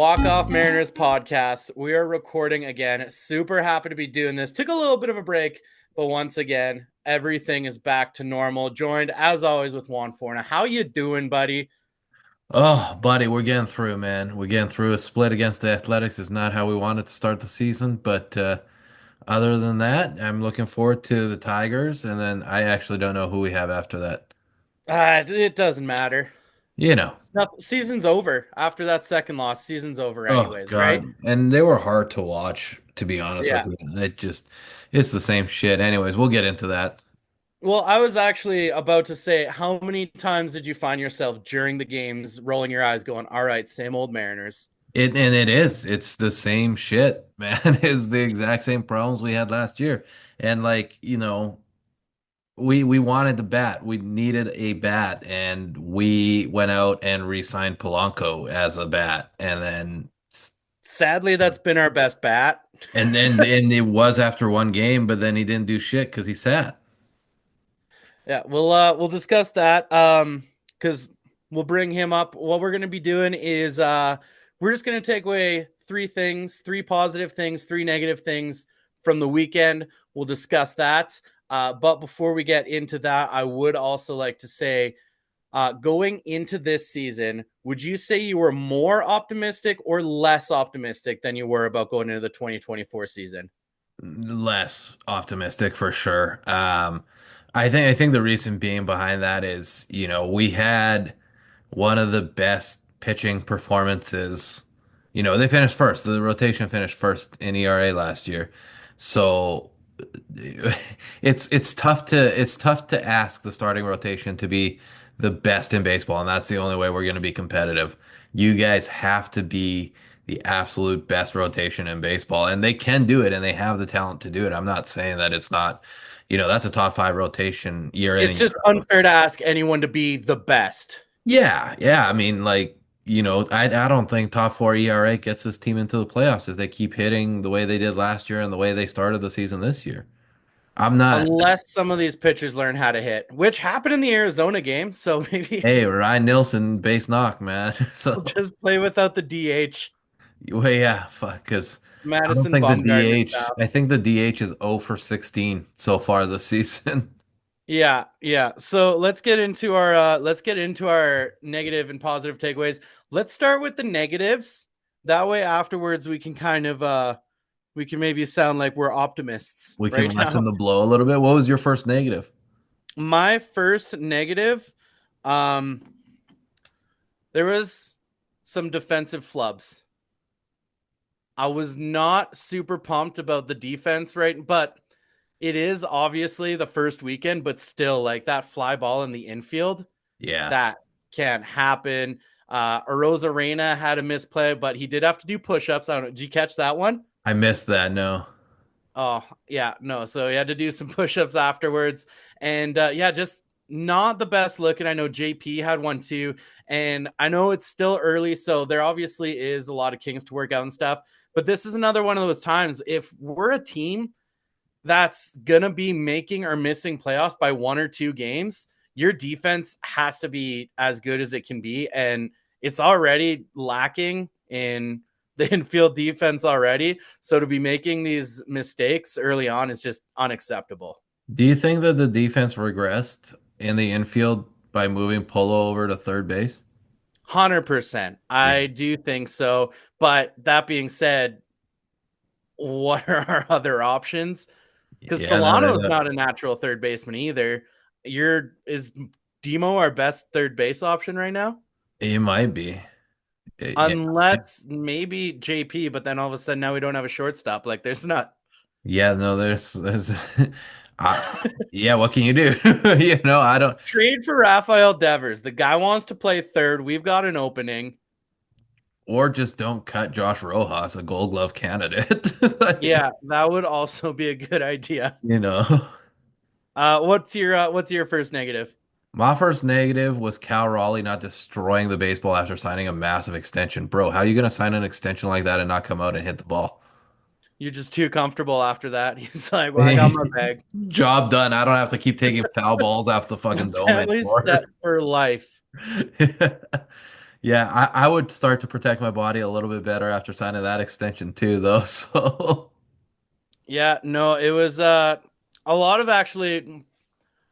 Walkoff Mariners podcast. We are recording again. Super happy to be doing this. Took a little bit of a break, but once again, everything is back to normal. Joined as always with Juan Forna. How you doing, buddy? Oh, buddy, we're getting through, man. We're getting through. A split against the Athletics is not how we wanted to start the season, but other than that, I'm looking forward to the Tigers, and then I actually don't know who we have after that. It doesn't matter. You know. Season's over after that second loss. Season's over, Oh anyways, right? God, and they were hard to watch, to be honest with Yeah. you. It's the same shit. Anyways, we'll get into that. Well, I was actually about to say, how many times did you find yourself during the games rolling your eyes, going, "All right, same old Mariners"? It's the same shit, man. It's the exact same problems we had last year, and we wanted the bat. We needed a bat, and we went out and re-signed Polanco as a bat, Sadly, that's been our best bat. and it was after one game, but then he didn't do shit because he sat. Yeah, we'll discuss that because we'll bring him up. What we're gonna be doing is we're just gonna take away three things, three positive things, three negative things from the weekend. We'll discuss that. But before we get into that, I would also like to say, going into this season, would you say you were more optimistic or less optimistic than you were about going into the 2024 season? Less optimistic for sure. I think the reason being behind that is, we had one of the best pitching performances. They finished first. The rotation finished first in ERA last year. So it's tough to ask the starting rotation to be the best in baseball, and that's the only way we're going to be competitive. You guys have to be the absolute best rotation in baseball, and they can do it, and they have the talent to do it. I'm not saying that it's not, that's a top five rotation year in It's and year just out. unfair to ask anyone to be the best. Yeah, yeah. I mean, I don't think top four ERA gets this team into the playoffs if they keep hitting the way they did last year and the way they started the season this year. I'm not. Unless some of these pitchers learn how to hit, which happened in the Arizona game. So maybe Hey, Ryan Nilsson, base knock, man. we'll So, just play without the DH, well, yeah, fuck, because I don't Madison think the Bumgarner DH, style. I think the DH is 0 for 16 so far this season. Yeah, yeah. So let's get into our negative and positive takeaways. Let's start with the negatives. That way afterwards we can kind of we can maybe sound like we're optimists We can right now. lessen the blow a little bit. What was your first negative? My first negative, um, there was some defensive flubs. I was not super pumped about the defense, right? But it is obviously the first weekend, but still, like that fly ball in the infield, Yeah, that can't happen. Arosa Reina had a misplay, but he did have to do push-ups. I don't know. Did you catch that one? I missed that. No. Oh, yeah, no. So he had to do some push-ups afterwards. And yeah, just not the best looking. I know JP had one too. And I know it's still early, so there obviously is a lot of kinks to work out and stuff. But this is another one of those times. If we're a team that's gonna be making or missing playoffs by one or two games, your defense has to be as good as it can be. And it's already lacking in the infield defense already. So to be making these mistakes early on is just unacceptable. Do you think that the defense regressed in the infield by moving Polo over to third base? 100%. Yeah. I do think so. But that being said, what are our other options? Because Yeah, no, Solano's not a natural third baseman either. Is Demo our best third base option right now? it might be. Yeah. Unless maybe JP, but then all of a sudden now we don't have a shortstop. Like there's not Yeah, no, there's I, yeah, what can you do? I don't, trade for Rafael Devers. The guy wants to play third. We've got an opening. or just don't cut Josh Rojas, a Gold Glove candidate. Like, Yeah, that would you be a good idea. you know. What's your first negative? My first negative was Cal Raleigh not destroying the baseball after signing a massive extension. Bro, how are you gonna sign an extension like that and not come out and hit the ball? You're just too comfortable after that. He's like, well, I got my bag. Job done. I don't have to keep taking foul balls off the fucking dome Family's anymore. set for life. Yeah, I would start to protect my body a little bit better after signing that extension too, though. So, Yeah, no, it was a lot of actually.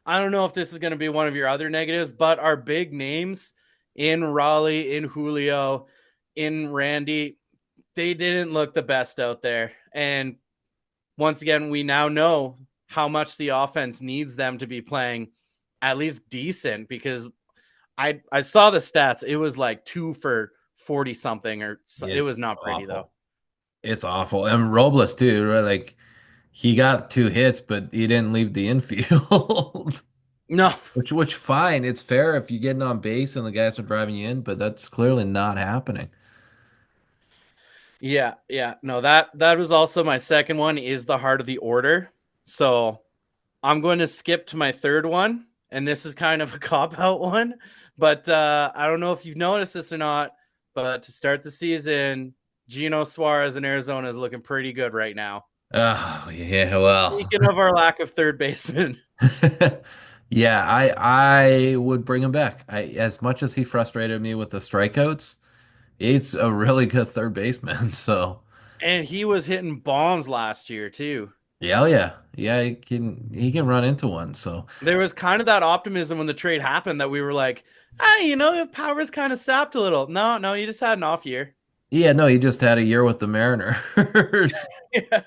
I don't know if this is going to be one of your other negatives, but our big names in Raleigh, in Julio, in Randy, they didn't look the best out there. And once again, we now know how much the offense needs them to be playing at least decent because I saw the stats. It was like 2 for 40 something, or it it's was not pretty though. awful. It's awful. And Robles too, right? Like he got 2 hits, but he didn't leave the infield. No, Which fine. It's fair if you're getting on base and the guys are driving you in, but that's clearly not happening. yeah, yeah, no, that was also my second one is the heart of the order. So I'm going to skip to my third one, and this is kind of a cop out one, but I don't know if you've noticed this or not. But to start the season, Gino Suarez in Arizona is looking pretty good right now. Oh, yeah, well. Speaking of our lack of third baseman, Yeah, I would bring him back. As much as he frustrated me with the strikeouts, he's a really good third baseman. So, and he was hitting bombs last year too. yeah, oh, yeah. Yeah, he can run into one. So, There was kind of that optimism when the trade happened that we were like, ah, your power's kind of sapped a little. No, no, you just had an off year. yeah, no, he just had a year with the Mariners. Yeah.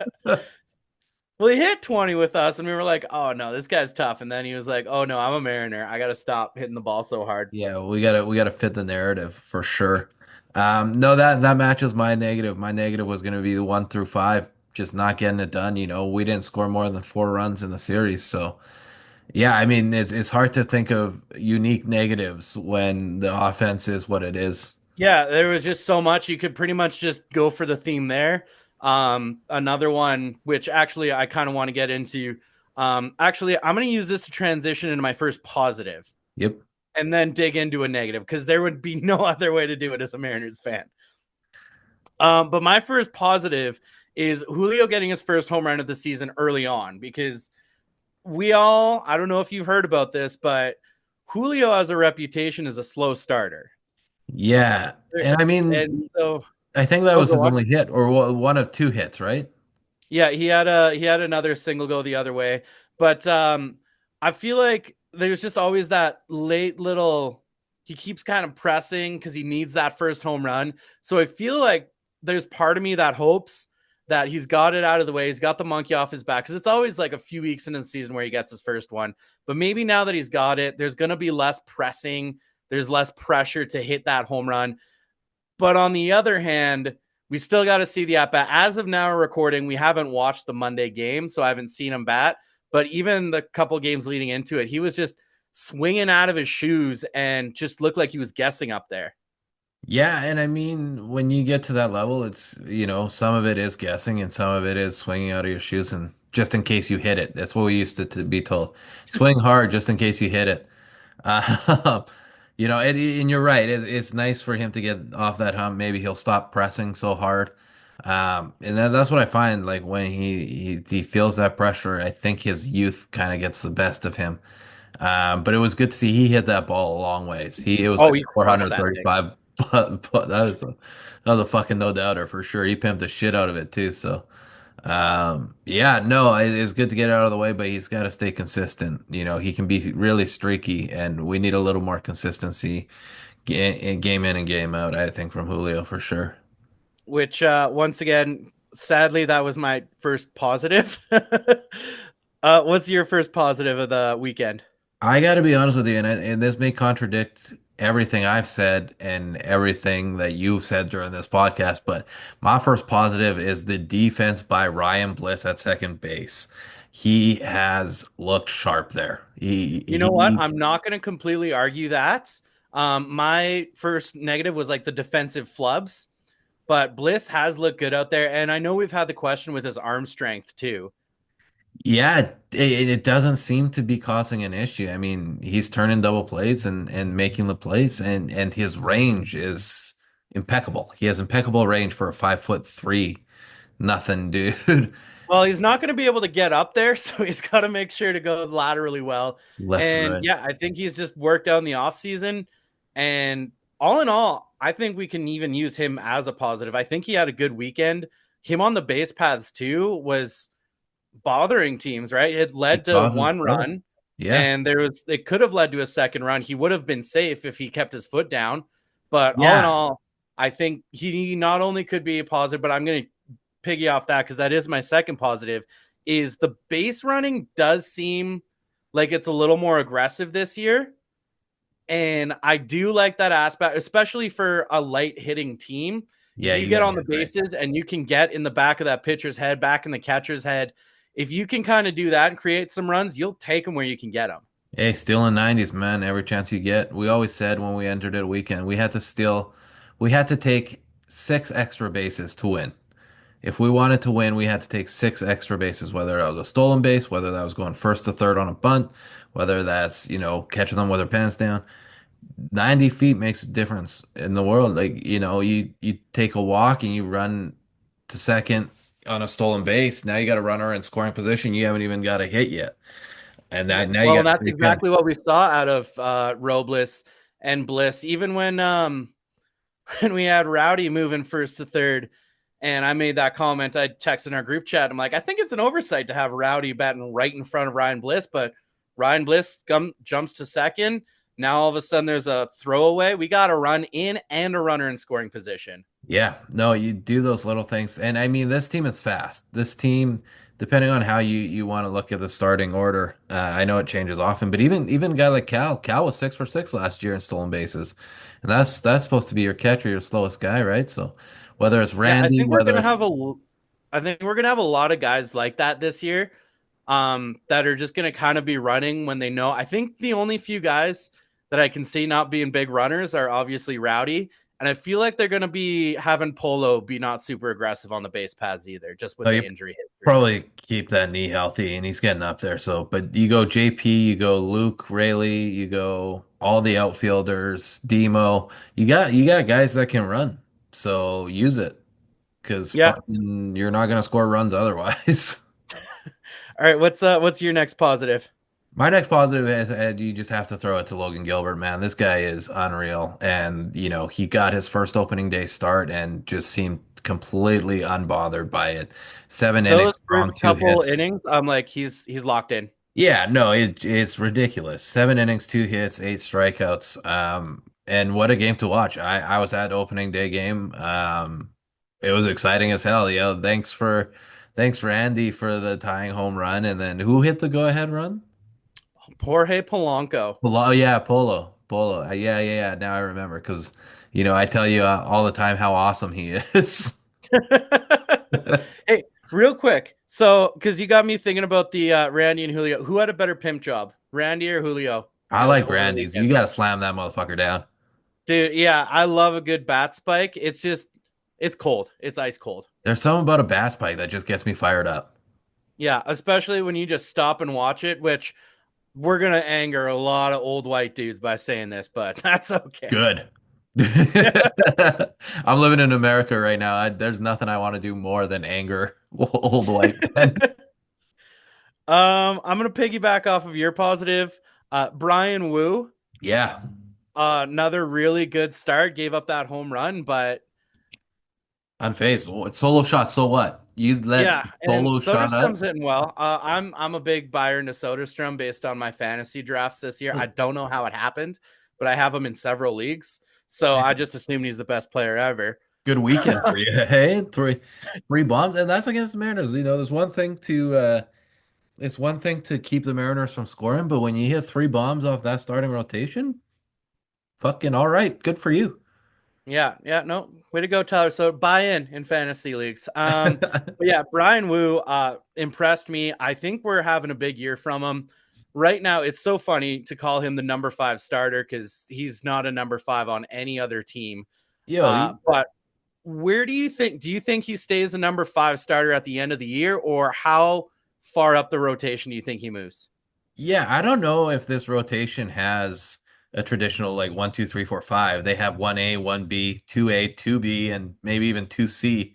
Well, he hit 20 with us, and we were like, oh no, this guy's tough. And then he was like, oh no, I'm a Mariner. I got to stop hitting the ball so hard. Yeah, we gotta fit the narrative for sure. No, that matches my negative. My negative was gonna be the 1 through 5, just not getting it done. We didn't score more than 4 runs in the series. So yeah, I mean it's hard to think of unique negatives when the offense is what it is. Yeah, there was just so much. You could pretty much just go for the theme there. Another one, which actually I kind of want to get into. Actually, I'm going to use this to transition into my first positive Yep. and then dig into a negative because there would be no other way to do it as a Mariners fan. But my first positive is Julio getting his first home run of the season early on because I don't know if you've heard about this, but Julio has a reputation as a slow starter. Yeah, and I And mean so, I think that oh, was go his on. only hit or one of 2 hits, right? Yeah, he had another single go the other way, but I feel like there's just always that late little. He keeps kind of pressing because he needs that first home run. So I feel like there's part of me that hopes that he's got it out of the way. He's got the monkey off his back because it's always like a few weeks into the season where he gets his first one. But maybe now that he's got it, there's going to be less pressing. There's less pressure to hit that home run. But on the other hand, we still got to see the at bat. As of now, recording, we haven't watched the Monday game, so I haven't seen him bat. But even the couple games leading into it, he was just swinging out of his shoes and just looked like he was guessing up there. Yeah, and I mean, when you get to that level, some of it is guessing and some of it is swinging out of your shoes and just in case you hit it. That's what we used to be told. Swing hard just in case you hit it. Uh, and you're right. It's nice for him to get off that hump. Maybe he'll stop pressing so hard. And that's what I find like when he feels that pressure, I think his youth kind of gets the best of him. But it was good to see he hit that ball a long ways. It was Oh, like he crushed that thing. 435, but that was a fucking no doubter for sure. He pimped the shit out of it too. So, yeah, no, it's good to get it out of the way, but he's got to stay consistent. He can be really streaky, and we need a little more consistency game in and game out. I think from Julio for sure. Which, once again, sadly, that was my first positive. What's your first positive of the weekend? I got to be honest with you, and this may contradict everything I've said and everything that you've said during this podcast, but my first positive is the defense by Ryan Bliss at second base. He has looked sharp there. You know what? He I'm not going to completely argue that. My first negative was like the defensive flubs, but Bliss has looked good out there. And I know we've had the question with his arm strength too. Yeah, it doesn't seem to be causing an issue. I mean, he's turning double plays and making the plays, and his range is impeccable. He has impeccable range for a 5'3" nothing dude. Well, he's not going to be able to get up there, so he's got to make sure to go laterally well. Left to And right. yeah, I think he's just worked out in the offseason. And all in all, I think we can even use him as a positive. I think he had a good weekend. Him on the base paths too was bothering teams, right? It He led to causes one trouble. run, Yeah. and it could have led to a second run. He would have been safe if he kept his foot down. But all in Yeah. all, I think he not only could be a positive, but I'm going to piggy off that because that is my second positive. Is the base running does seem like it's a little more aggressive this year. And I do like that aspect, especially for a light hitting team. If Yeah, you you get gotta on hit the it right. bases and you can get in the back of that pitcher's head, back in the catcher's head, if you can kind of do that and create some runs, you'll take them where you can get them. Hey, stealing 90s, man, every chance you get. We always said when we entered a weekend, we had to take six extra bases to win. If we wanted to win, we had to take six extra bases, whether that was a stolen base, whether that was going first to third on a bunt, whether that's, catching them with their pants down. 90 feet makes a difference in the world. Like, you take a walk and you run to second on a stolen base. Now you got a runner in scoring position. You haven't even got a hit yet. And Yeah, that now you well, got and a that's free pitch. exactly what we saw out of Robles and Bliss. Even when when we had Rowdy moving first to third, and I made that comment, I texted in our group chat. I'm like, I think it's an oversight to have Rowdy batting right in front of Ryan Bliss, but Ryan Bliss jumps to second. Now all of a sudden there's a throwaway. We got a run in and a runner in scoring position. Yeah, no, you do those little things. And I mean, this team is fast. This team, depending on how you want to look at the starting order, I know it changes often, but even a guy like Cal was 6 for 6 last year in stolen bases. And that's supposed to be your catcher, your slowest guy, right? So whether it's Yeah, Randy, whether it's I think we're gonna have a lot of guys like that this year. That are just gonna kind of be running when they know. I think the only few guys that I can see not being big runners are obviously Rowdy. And I feel like they're gonna be having Polo be not super aggressive on the base paths either, just with oh, the you injury history. probably keep that knee healthy and he's getting up there. So, but you go JP, you go Luke, Rayleigh, you go all the outfielders, Demo. You got guys that can run. So use it. Because Yeah. fucking you're not gonna score runs otherwise. All right, what's your next positive? My next positive is you just have to throw it to Logan Gilbert, man. This guy is unreal, and he got his first opening day start and just seemed completely unbothered by it. 7 innings, Those first on two couple hits. innings, I'm like, he's locked in. Yeah, no, it's ridiculous. 7 innings, 2 hits, 8 strikeouts. And what a game to watch. I was at opening day game. It was exciting as hell. Yeah, thanks for Andy for the tying home run. And then who hit the go-ahead run? Jorge Polanco. Polo, yeah, Polo. Yeah. Now I remember because I tell you all the time how awesome he is. Hey, real quick. So, because you got me thinking about the Randy and Julio, who had a better pimp job, Randy or Julio, I like over the Brandy's. You weekend? got to slam that motherfucker down. Dude, yeah, I love a good bat spike. It's just, it's cold. It's ice cold. There's something about a bass spike that just gets me fired up. Yeah, especially when you just stop and watch it, which we're gonna anger a lot of old white dudes by saying this, but that's okay. Good. I'm living in America right now. There's nothing I want to do more than anger old white men. I'm gonna piggyback off of your positive. Brian Wu, Yeah, another really good start, gave up that home run, but unfazed. Solo shot, so what? You let yeah, and solo shot Soderstrom's up? hitting well. I'm a big buyer into Soderstrom based on my fantasy drafts this year. I don't know how it happened, but I have him in several leagues, so I just assumed he's the best player ever. Good weekend for you. Hey, three bombs, and that's against the Mariners. There's one thing to keep the Mariners from scoring, but when you hit 3 bombs off that starting rotation, fucking all right. Good for you. Yeah, no, way to go, Tyler. So buy in fantasy leagues. But yeah, Brian Wu impressed me. I think we're having a big year from him. Right now, it's so funny to call him the number 5 starter because he's not a number 5 on any other team. Yo, But where do you think? Do you think he stays the number 5 starter at the end of the year, or how far up the rotation do you think he moves? yeah, I don't know if this rotation has a traditional like 1, 2, 3, 4, 5. They have 1A, 1B, 2A, 2B, and maybe even 2C.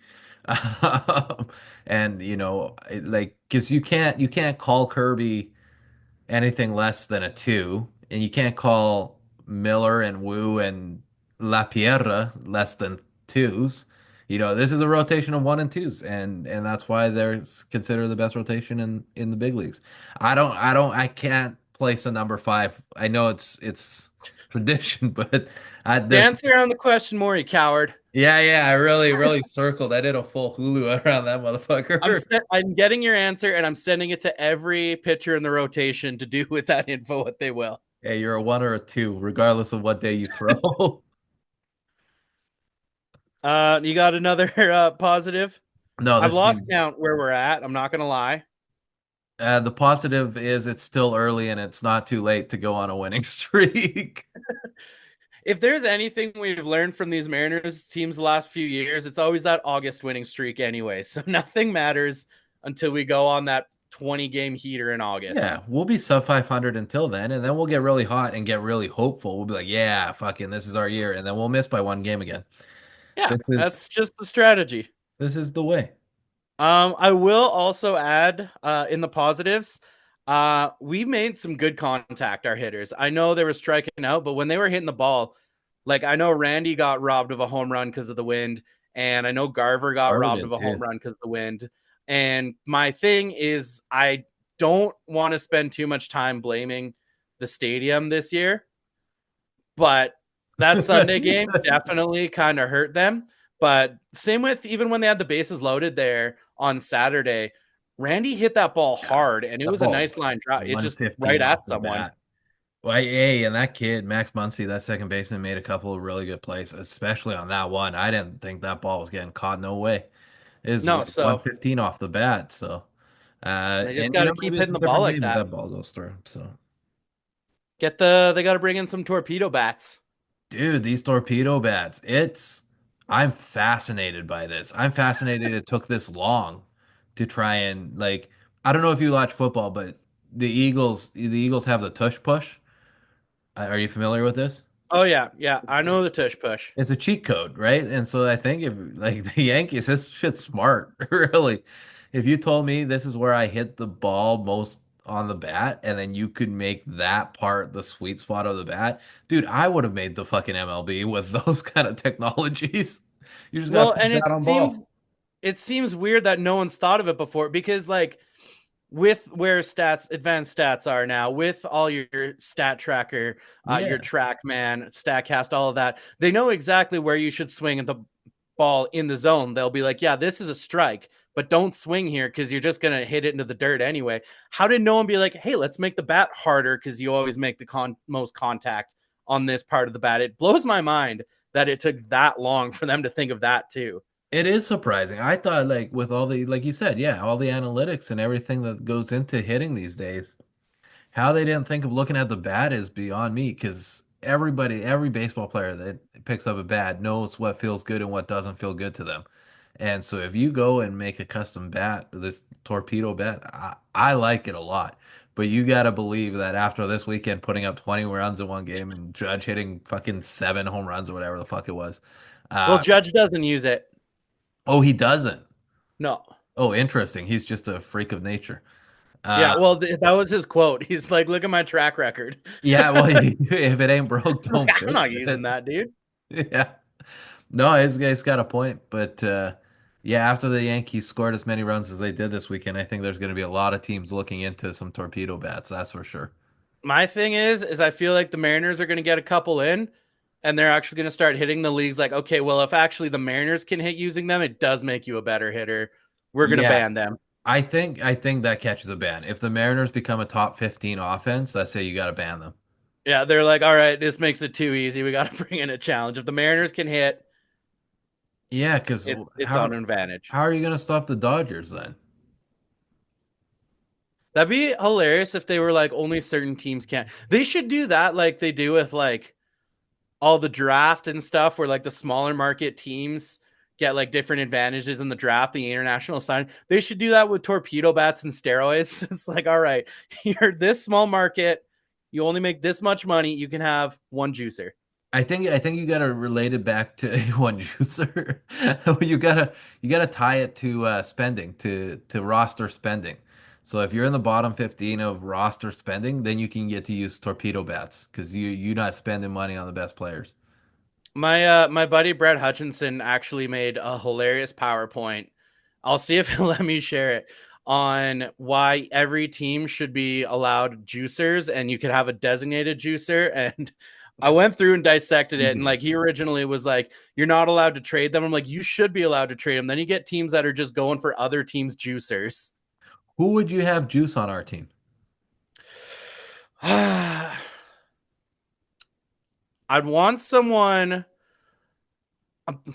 And like because you can't call Kirby anything less than a 2, and you can't call Miller and Wu and La Pierra less than twos. This is a rotation of one and twos, and that's why they're considered the best rotation in the big leagues. I can't place a number five. I know it's tradition, but there's Dance around the question more, you coward. yeah, I really circled. I did a full Hulu around that motherfucker. I'm getting your answer, and I'm sending it to every pitcher in the rotation to do with that info what they will. Yeah, you're a one or a two, regardless of what day you throw. You got another positive? No, I've this lost team. count where we're at. I'm not gonna lie. The positive is it's still early and it's not too late to go on a winning streak. If there's anything we've learned from these Mariners teams the last few years, it's always that August winning streak anyway. So nothing matters until we go on that 20 game heater in August. Yeah, we'll be sub 500 until then, and then we'll get really hot and get really hopeful. We'll be like, yeah, fucking, this is our year, and then we'll miss by one game again. Yeah, This is that's just the strategy. this is the way. I will also add in the positives, we made some good contact, our hitters. I know they were striking out, but when they were hitting the ball, like I know Randy got robbed of a home run because of the wind, and I know Garver got Carver robbed of did a home too. run because of the wind. And my thing is, I don't want to spend too much time blaming the stadium this year, but that Sunday game definitely kind of hurt them. But same with even when they had the bases loaded there on Saturday, Randy hit that ball Yeah, hard and it that was a ball's nice line drop. It just right 115 off at the someone. bat. Well, hey, and that kid, Max Muncy, that second baseman, made a couple of really good plays, especially on that one. I didn't think that ball was getting caught. No way. It is No, so 115 off the bat. So, they just and got to maybe keep it's hitting a the ball different like game if that. that ball goes through. So, They got to bring in some torpedo bats. dude, these torpedo bats, I'm fascinated by this. I'm fascinated it took this long to try and I don't know if you watch football, but the Eagles have the tush push. Are you familiar with this? Oh yeah, yeah, I know the tush push. It's a cheat code, right? And so I think if the Yankees, this shit's smart, really. If you told me this is where I hit the ball most on the bat, and then you could make that part the sweet spot of the bat, dude, I would have made the fucking MLB with those kind of technologies. You just gotta Well, put and that on ball. it seems weird that no one's thought of it before because like with where advanced stats are now, with all your stat tracker, your Yeah. TrackMan, Statcast, all of that, they know exactly where you should swing at the ball in the zone. They'll be like, yeah, this is a strike, but don't swing here because you're just gonna hit it into the dirt anyway. How did no one be like, hey, let's make the bat harder because you always make the most contact on this part of the bat? It blows my mind that it took that long for them to think of that too. It is surprising. I thought with all the like you said, yeah, all the analytics and everything that goes into hitting these days. How they didn't think of looking at the bat is beyond me because every baseball player that picks up a bat knows what feels good and what doesn't feel good to them. And so if you go and make a custom bat, this torpedo bat, I like it a lot. But you got to believe that after this weekend putting up 20 runs in one game and Judge hitting fucking 7 home runs or whatever the fuck it was. Well, Uh, Judge doesn't use it. oh, he doesn't. No. Oh, interesting. He's just a freak of nature. Yeah, Uh, well, that was his quote. He's like, "Look at my track record." yeah, well, if it ain't broke, don't I'm fix not using it. that, dude. Yeah. No, his guy's got a point, but yeah, after the Yankees scored as many runs as they did this weekend, I think there's going to be a lot of teams looking into some torpedo bats, that's for sure. My thing is I feel like the Mariners are going to get a couple in, and they're actually going to start hitting the leagues. Like, okay, well, if actually the Mariners can hit using them, it does make you a better hitter. We're going to Yeah, ban them. I think that catches a ban. If the Mariners become a top 15 offense, let's say you got to ban them. Yeah, they're like, all right, this makes it too easy. We got to bring in a challenge. If the Mariners can hit, Yeah, because it's on an advantage. how are you going to stop the Dodgers then? That'd be hilarious if they were like only certain teams can't. They should do that like they do with like all the draft and stuff where like the smaller market teams get like different advantages in the draft, the international sign. They should do that with torpedo bats and steroids. It's like, all right, you're this small market, you only make this much money, you can have one juicer. I think you gotta relate it back to one user. You gotta tie it to spending, to roster spending. So if you're in the bottom 15 of roster spending, then you can get to use torpedo bats because you're not spending money on the best players. My buddy Brett Hutchinson actually made a hilarious PowerPoint. I'll see if he'll let me share it on why every team should be allowed juicers and you could have a designated juicer. And I went through and dissected it. And like he originally was like, you're not allowed to trade them. I'm like, you should be allowed to trade them. Then you get teams that are just going for other teams' juicers. Who would you have juice on our team? I'd want someone,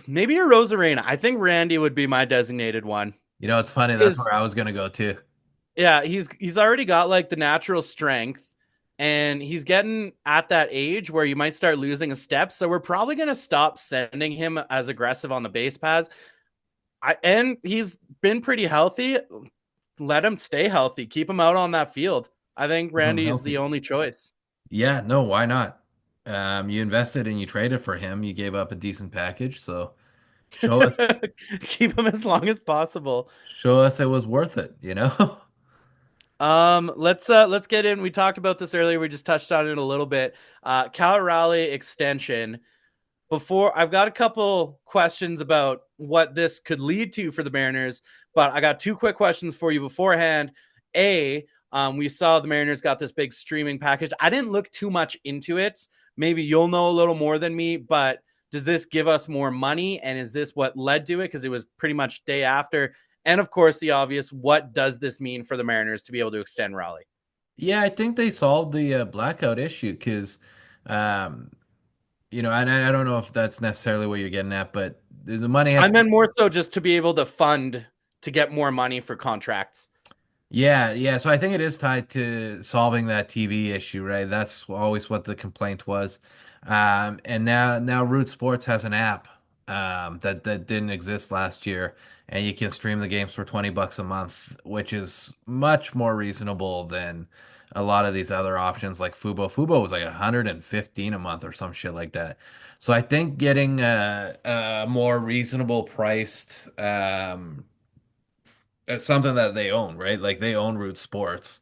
maybe a Rosarena. I think Randy would be my designated one. You know, it's funny. That's Because where I was gonna go too. yeah, he's already got like the natural strength and he's getting at that age where you might start losing a step. So we're probably going to stop sending him as aggressive on the base paths. And he's been pretty healthy. Let him stay healthy. Keep him out on that field. I think Keep him Randy's the healthy. only choice. Yeah, no, why not? You invested and you traded for him. You gave up a decent package, so show us Keep him as long as possible. show us it was worth it, you know? Let's get in. We talked about this earlier. We just touched on it a little bit. Cal Raleigh extension. Before I've got a couple questions about what this could lead to for the Mariners, but I got two quick questions for you beforehand. We saw the Mariners got this big streaming package. I didn't look too much into it. Maybe you'll know a little more than me, but does this give us more money? And is this what led to it? Because it was pretty much day after. And of course, the obvious, what does this mean for the Mariners to be able to extend Raleigh? Yeah, I think they solved the blackout issue because, um, and I don't know if that's necessarily what you're getting at, but the money has I to be. meant more so just to be able to fund to get more money for contracts. Yeah, yeah. So I think it is tied to solving that TV issue, right? That's always what the complaint was. And now Root Sports has an app that didn't exist last year, and you can stream the games for $20 a month, which is much more reasonable than a lot of these other options like Fubo. Fubo was like 115 a month or some shit like that. So I think getting a more reasonable priced it's something that they own, right? Like they own Root Sports.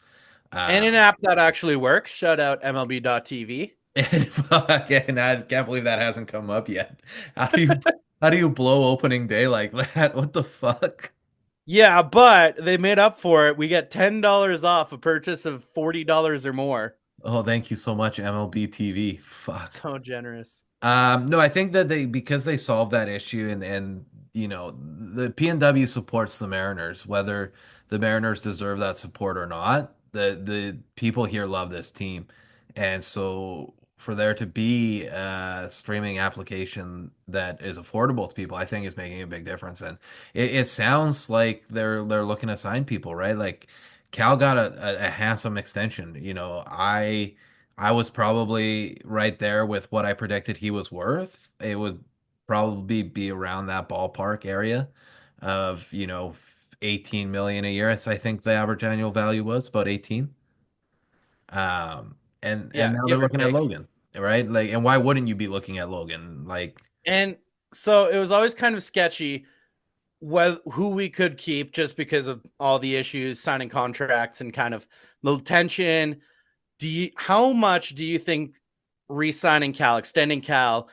And an Um, app that actually works, shout out MLB.TV. and again, I can't believe that hasn't come up yet. How do you how do you blow opening day like that? What the fuck? Yeah, but they made up for it. We get $10 off a purchase of $40 or more. Oh, thank you so much, MLB TV. Fuck. So generous. No, I think that they because they solved that issue and the PNW supports the Mariners, whether the Mariners deserve that support or not. The people here love this team, and so for there to be a streaming application that is affordable to people, I think is making a big difference. And it sounds like they're looking to sign people, right? Like Cal got a handsome extension. I was probably right there with what I predicted he was worth. It would probably be around that ballpark area of, 18 million a year. I think the average annual value was about 18. And Yeah, now they're give or looking at take. Logan, right? Like, and why wouldn't you be looking at Logan? Like, And so it was always kind of sketchy who we could keep just because of all the issues, signing contracts and kind of the tension. How much do you think re-signing Cal, extending Cal,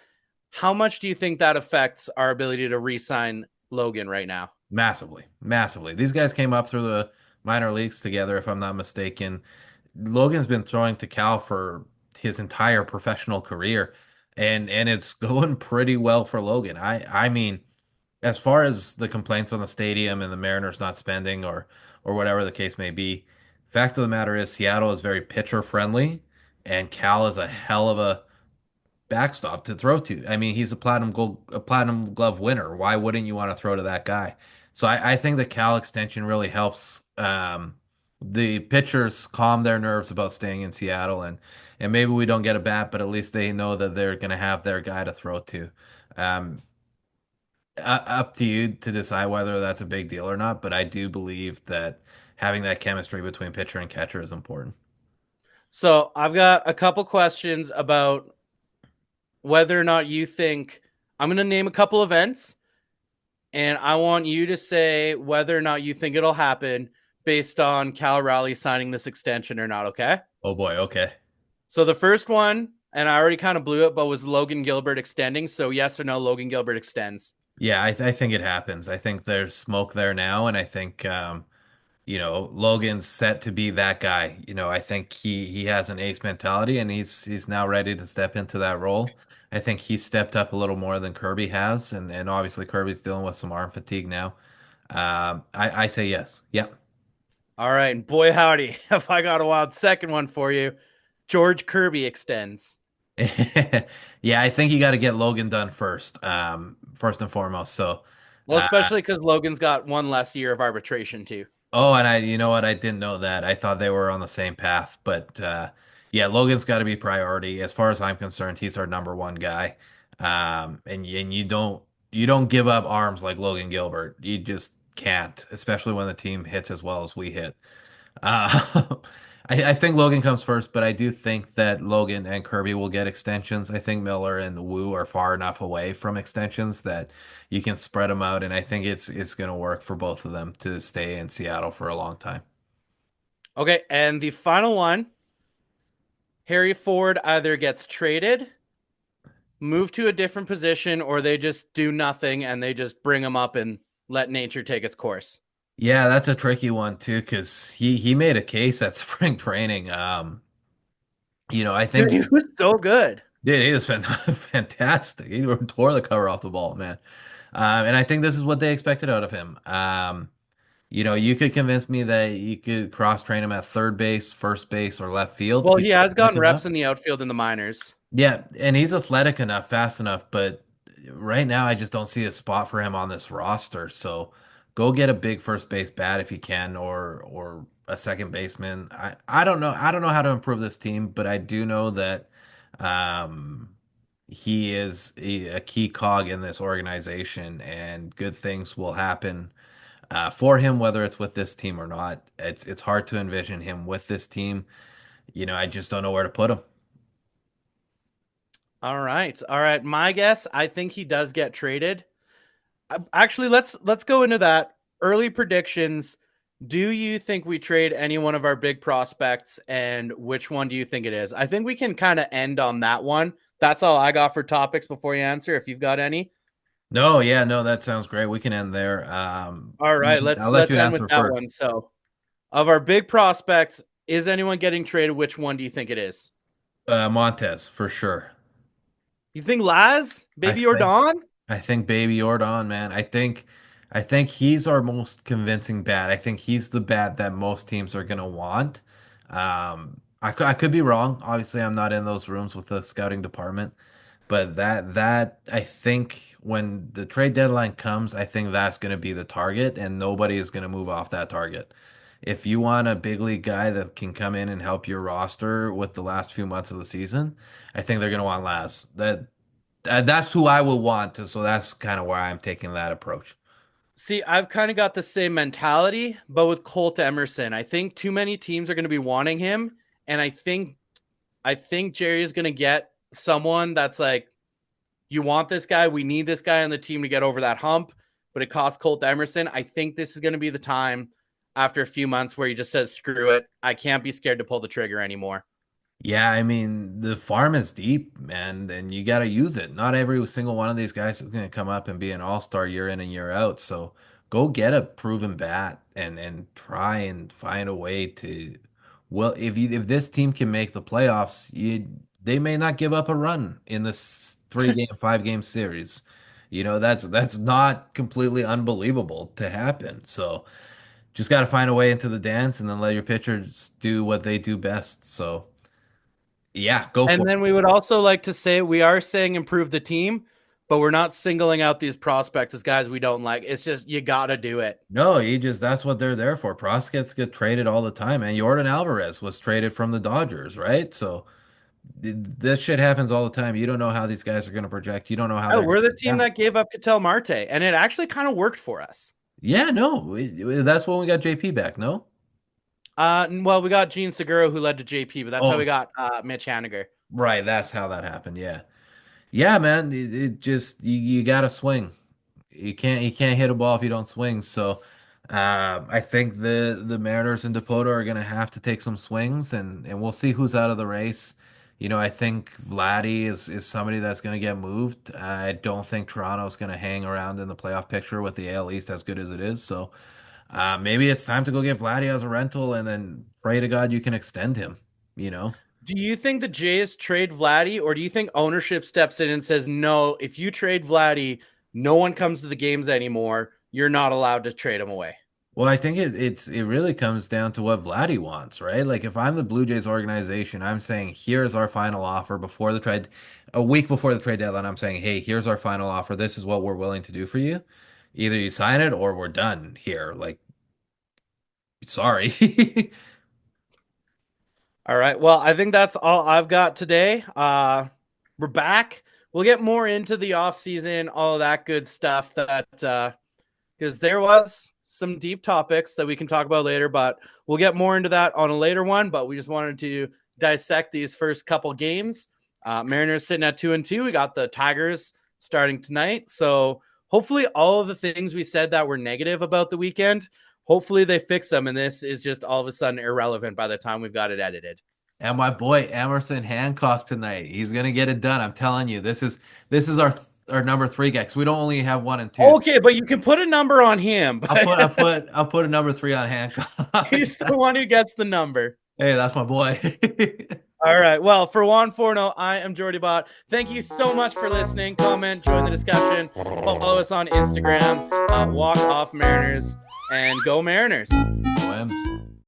how much do you think that affects our ability to re-sign Logan right now? massively, massively. These guys came up through the minor leagues together, if I'm not mistaken. Logan's been throwing to Cal for his entire professional career, and it's going pretty well for Logan. I mean, as far as the complaints on the stadium and the Mariners not spending or whatever the case may be, fact of the matter is Seattle is very pitcher friendly, and Cal is a hell of a backstop to throw to. I mean, he's a platinum glove winner. Why wouldn't you want to throw to that guy? So I think the Cal extension really helps the pitchers calm their nerves about staying in Seattle and maybe we don't get a bat, but at least they know that they're gonna have their guy to throw to. Um, Up to you to decide whether that's a big deal or not, but I do believe that having that chemistry between pitcher and catcher is important. So I've got a couple questions about whether or not you think I'm going to name a couple events, and I want you to say whether or not you think it'll happen based on Cal Raleigh signing this extension or not. Okay. Oh boy, okay. So the first one, and I already kind of blew it, but was Logan Gilbert extending? So yes or no, Logan Gilbert extends. Yeah, I think it happens. I think there's smoke there now, and I think Logan's set to be that guy. I think he has an ace mentality, and he's now ready to step into that role. I think he stepped up a little more than Kirby has, and obviously Kirby's dealing with some arm fatigue now. I say yes. Yep. All right, and boy howdy, have I got a wild second one for you. George Kirby extends. Yeah, I think you got to get Logan done first, first and foremost. So, Well, uh, especially because Logan's got one less year of arbitration too. oh, and you know what? I didn't know that. I thought they were on the same path, but yeah, Logan's got to be priority as far as I'm concerned. He's our number one guy, and you don't give up arms like Logan Gilbert. You just can't, especially when the team hits as well as we hit. Uh, I think Logan comes first, but I do think that Logan and Kirby will get extensions. I think Miller and Wu are far enough away from extensions that you can spread them out, and I think it's going to work for both of them to stay in Seattle for a long time. Okay, and the final one, Harry Ford either gets traded, move to a different position, or they just do nothing and they just bring him up and let nature take its course. Yeah, that's a tricky one too, because he made a case at spring training. I Dude, think he was so good. he was fantastic. He tore the cover off the ball, man. And I think this is what they expected out of him. You could convince me that you could cross train him at third base, first base, or left field. Well, He's he has athletic gotten enough. reps in the outfield in the minors. Yeah, and he's athletic enough, fast enough, but right now I just don't see a spot for him on this roster. So go get a big first base bat if you can, or a second baseman. I don't know. I don't know how to improve this team, but I do know that um he is a key cog in this organization, and good things will happen for him, whether it's with this team or not. It's hard to envision him with this team. I just don't know where to put him. All right. All right. My guess, I think he does get traded. Actually, let's go into that. Early predictions. Do you think we trade any one of our big prospects, and which one do you think it is? I think we can kind of end on that one. That's all I got for topics before you answer, if you've got any. No, yeah, no, that sounds great. We can end there. All right, I'll let's let let's you end with answer that one. first. So, of our big prospects, is anyone getting traded? Which one do you think it is? Montez for sure. You think Laz, I Baby or think Don? I think Baby Ordon, man. I think he's our most convincing bat. I think he's the bat that most teams are gonna want. I could be wrong. Obviously, I'm not in those rooms with the scouting department, but that I think when the trade deadline comes, I think that's gonna be the target, and nobody is gonna move off that target. If you want a big league guy that can come in and help your roster with the last few months of the season, I think they're gonna want Laz. That's who I would want to, so that's kind of why I'm taking that approach. See, I've kind of got the same mentality, but with Colt Emerson, I think too many teams are going to be wanting him, and I think Jerry is going to get someone that's like, you want this guy, we need this guy on the team to get over that hump, but it costs Colt Emerson. I think this is going to be the time after a few months where he just says, screw it, I can't be scared to pull the trigger anymore. Yeah, I mean, the farm is deep, man, and you got to use it. Not every single one of these guys is going to come up and be an all-star year in and year out. So go get a proven bat and try and find a way to, well, if this team can make the playoffs, they may not give up a run in this 3-game, 5-game series. That's not completely unbelievable to happen. So just got to find a way into the dance and then let your pitchers do what they do best. So yeah, go And for it. then we would also like to say we are saying improve the team, but we're not singling out these prospects as guys we don't like. It's just you got to do it. No, that's what they're there for. Prospects get traded all the time, and Jordan Alvarez was traded from the Dodgers, right? So this shit happens all the time. You don't know how these guys are going to project. You don't know how Oh, they're going we're the to team adapt. that gave up Cattell Marte, and it actually kind of worked for us. Yeah, no, that's when we got JP back, no? Well, we got Gene Segura who led to JP, but that's how we Oh, got Mitch Haniger. right, that's how that happened. Yeah, yeah, man. It just you got to swing. You can't hit a ball if you don't swing. So I think the Mariners and Dakota are going to have to take some swings, and we'll see who's out of the race. I think Vladdy is somebody that's going to get moved. I don't think Toronto's going to hang around in the playoff picture with the AL East as good as it is. So maybe it's time to go get Vladdy as a rental and then pray to God you can extend him, you know? Do you think the Jays trade Vladdy, or do you think ownership steps in and says, no, if you trade Vladdy, no one comes to the games anymore. You're not allowed to trade him away? Well, I think it really comes down to what Vladdy wants, right? Like if I'm the Blue Jays organization, I'm saying here's our final offer before the trade, a week before the trade deadline. I'm saying, hey, here's our final offer. This is what we're willing to do for you. Either you sign it or we're done here. Like, sorry. All right. Well, I think that's all I've got today. We're back. We'll get more into the offseason, all of that good stuff that because there was some deep topics that we can talk about later, but we'll get more into that on a later one. But we just wanted to dissect these first couple games. Mariners sitting at 2-2. We got the Tigers starting tonight. So hopefully all of the things we said that were negative about the weekend, hopefully they fix them. And this is just all of a sudden irrelevant by the time we've got it edited. And my boy Emerson Hancock tonight. He's gonna get it done. I'm telling you, this is our number three guy. 'Cause we don't only have one and two. Okay, but you can put a number on him. I'll put I'll But put I'll put a number three on Hancock. he's the one who gets the number. Hey, that's my boy. All right. Well, for Juan Forno, I am Jordi Bot. Thank you so much for listening. Comment, join the discussion. Follow us on Instagram, Walkoff Mariners, and go Mariners. Go M's.